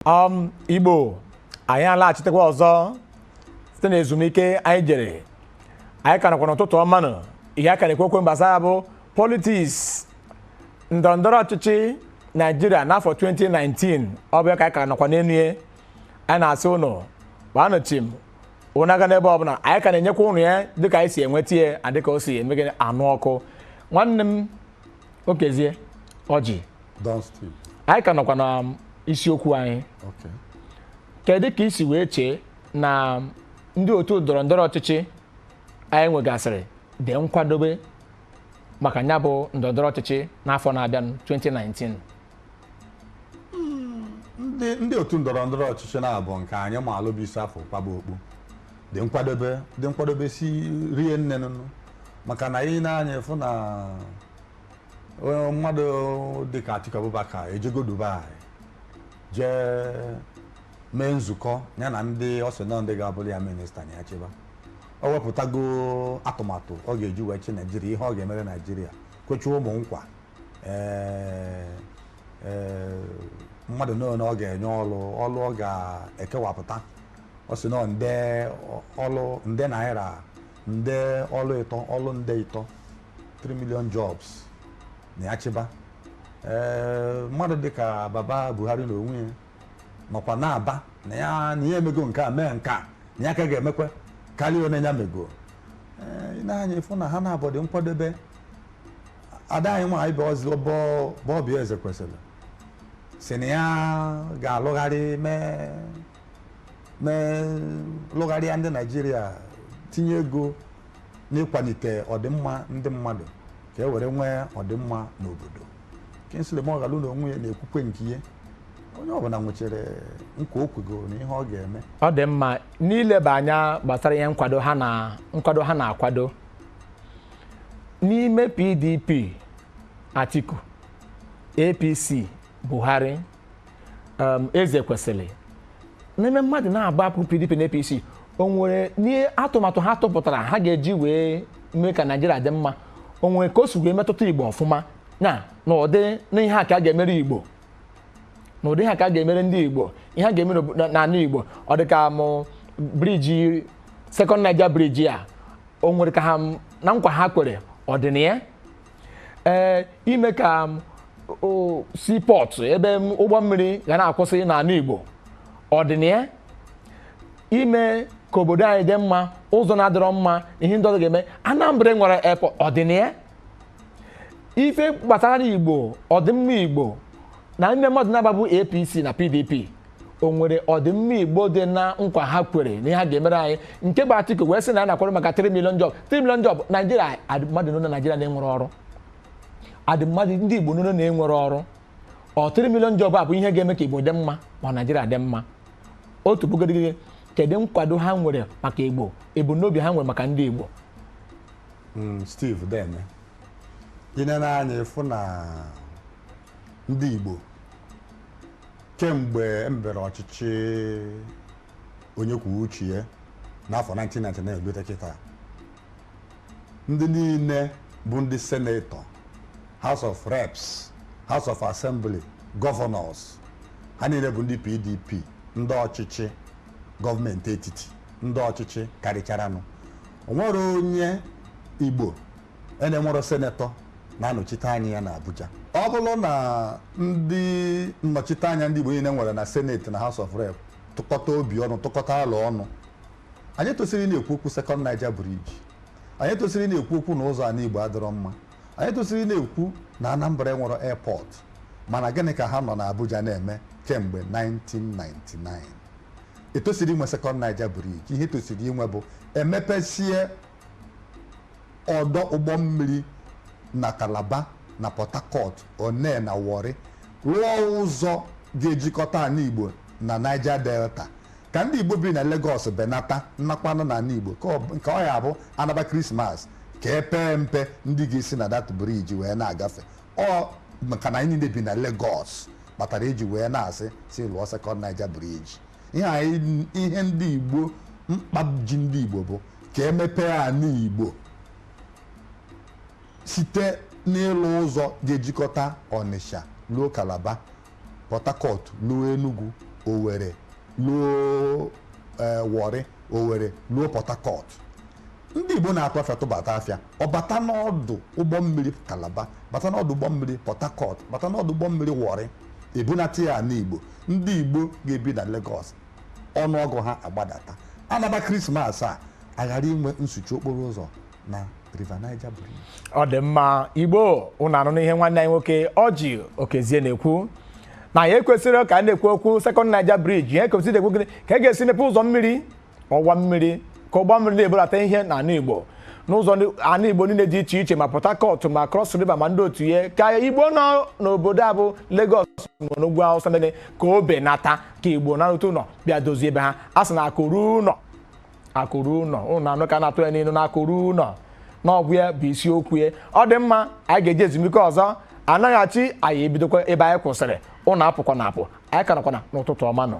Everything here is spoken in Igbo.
Igbo anyị alaghachitekwa ọzọ site na ezumike anyị jere anyị ka nakwa n'ụtụtụ ọma nọ ihe aka na-ekwekwe gbasara bụ politiks ndọrọndọrọ ọchịchị Naijiria n'afọ 2019 ọ bụ ka anyị ka nakwa n'enu anyị na-asị ụnụ gbanụchim ụnụ aga n'ebe ọbụla anyị ka na-enyekwa ụnụ ya dịka anyị si enweta ya adịka o si emegide anụ ọkụ nwanne m Okezie Ọjị anyị ka nakwa na isiokwu anyị kedu ka isi wee chee na ndị otu ndọrọndọrọ ọchịchị anyị nwegasịrị dị nkwadobe maka nya bụ ndọrọndọrọ ọchịchị n'afọ na-abịa 2019 ndị otu ndọrọndọrọ ọchịchị na-abụ nke anyị ma alụ bụ isi afọ kwaba okpu dị nkwadobe si rie nne nụnụ maka na anyị na-anya efu na mmadụ dịka Atiku Abubakar ejego Dubai jee mee nzukọ ya na ndị ọsọ ndị ga-abụrụ ya minista na ya chịba o wepụtago atụmatụ ọ ga-eji wee chi Naijiria ihe ọ ga-emere Naijiria kwechi ụmụ nkwa mmadụ niile ọ ga-enye ọlụ ọ ga-ekewapụta ọ sị nọ nde naira nde ọlụ nde ịtọ 3 million jobs na ya chịba mmadụ dịka Baba Buhari na onwe ya nọkwa na-aba na ya emego nke a mee nke a na ya ka ga-emekwa karịa onye ya mego na-anya efu na ha na-abọdị nkwadebe ada anyị nwaanyị Bobby Ezekwesili si na ya ga-alụgharị mee lụgharịa ndị Naijiria tinye ego n'ịkwalite ọdịmma ndị mmadụ ka e were nwee ọdịmma n'obodo Kingsley Moghalu na onwe ya na-ekwukwe nke ihe onye ọbụla nwechere nkwa o kwegoro na ihe ọ ga-eme ọ dị mma n'ileba anya gbasara ihe nkwado ha na-akwado n'ime PDP Atiku APC Buhari Ezekwesili n'ime mmadụ na-agbapụ PDP na APC o nwere n'ihe atụmatụ ha tụpụtara ha ga-eji wee mee ka Naijiria dị mma o nwere ka o si wee metụta Igbo ọfụma na n'ụdị n'ihe a ka a ga-emere Igbo n'ụdị ha ka a ga-emere ndị Igbo ihe a ga-emere n'ala Igbo ọ dị ka briji Second Niger briji a o nwere ka ha na nkwa ha kwere ọdịniya ime ka seaport ebe ụgbọ mmiri ga na-akwụsị n'ala Igbo ọdịniya ime ka obodo anyị dị mma ụzọ na-adịrọ mma ihe ndị ọzọ ga-eme Anambra nwere airport ọdịniya ife gbasara Igbo ọdịmma Igbo na ndị mmadụ na-agbabụ APC na PDP o nwere ọdịmma Igbo dị na nkwa ha kwere na ihe ha ga-emere anyị nke bụ Atiku wee sị na a na-akwado maka 3 million job Naijiria mmadụ nọ na Naijiria na-enwere ọrụ adịmmadụ ndị Igbo nọ na-enwere ọrụ 3 million job a bụ ihe ga-eme ka Igbo dị mma ma Naijiria dị mma otu bụgodị kedu nkwado ha nwere maka Igbo ebumnobi ha nwere maka ndị Igbo Steve Deme ine na-anya efu na ndị Igbo kemgbe emebere ọchịchị onye kwuo uche ya n'afọ 1999 lute kịta ndị niile bụ ndị senetọ House of Reps House of Assembly Governors ha niile bụ ndị PDP ndị ọchịchị gọọmenti etiti ndị ọchịchị karịcharanụ o nwere onye Igbo enwere senetọ na-anọchite anya ya na Abuja ọ bụrụ na ndị nnọchite anya ndị Igbo niile nwere na Senate na House of Rep tụkọta obi ọnụ tụkọta alụ ọnụ anyị tosiri na-ekwu okwu Second Niger Bridge anyị tosiri na-ekwu okwu na ụzọ ala Igbo adịrọ mma anyị tosiri na-ekwu na Anambra nwere airport mana gịnị ka ha nọ na Abuja na-eme kemgbe 1999 etosiri inwe Second Niger Bridge ihe tosiri inwe bụ emepesie ọdọ ụgbọ mmiri na Calabar na Port Harcourt Onne na Warri rụọ ụzọ ga-ejikọta ala Igbo na Niger Delta ka ndị Igbo bi na Lagos benata nnakwanụ na ala Igbo nke ọ ya bụ anaba Krismas ka epee mpe ndị ga-esi na dat briji wee na-agafe ọ maka na anyị niile bi na Lagos kpatara eji wee na-asị si lụọ Second Niger Bridge ihe ndị Igbo mkpa ji ndị Igbo bụ ka emepee ala Igbo site n'ịlụ ụzọ ga-ejikọta Onitsha ruo Calabar Port Harcourt ruo Enugu Owerri luo Warri Owerri luo Port Harcourt ndị Igbo na-atụ afịa tụbata afịa ọ bata n'ọdụ ụgbọ mmiri Calabar bata n'ọdụ ụgbọ mmiri Port Harcourt bata n'ọdụ ụgbọ mmiri Warri ebunata ya n'Igbo ndị Igbo ga-ebi na Lagos ọnụọgụ ha agbadata anaba Krismas a aghara inwe nsuchi okporo ụzọ na River Niger Bridge. Ọ dị mma Igbo unu anụ n'ihe nwanne anyị nwoke Ọjị Okezie na-ekwu na ya ekwesịrị ka a na-ekwu okwu Second Niger Bridge ya ekwesịrị ekwu gịnị ka a ga-esi mepe ụzọ mmiri ọwa mmiri ka ụgbọ mmiri na-ebulata ihe n'ala Igbo n'ụzọ ala Igbo niile dị iche iche ma Port Harcourt ma Cross River ma ndị otu ihe ka Igbo nọ n'obodo a bụ Lagos nọ n'ugwu Awụsa niile ka o benata ka Igbo na-arụta ụlọ bịa dozie ebe ha a sị na akụrụ ụlọ ụnụ anụ ka na-atụ ya n'ilu na akụrụ ụlọ n'ọgwụ ya bụ isiokwu ya ọ dị mma anyị ga-eji ezumike ọzọ anaghachi anyị ebidokwa ebe anyị kwụsịrị ụnụ apụkwa na apụ anyị ka nọkwana n'ụtụtụ ọma nọ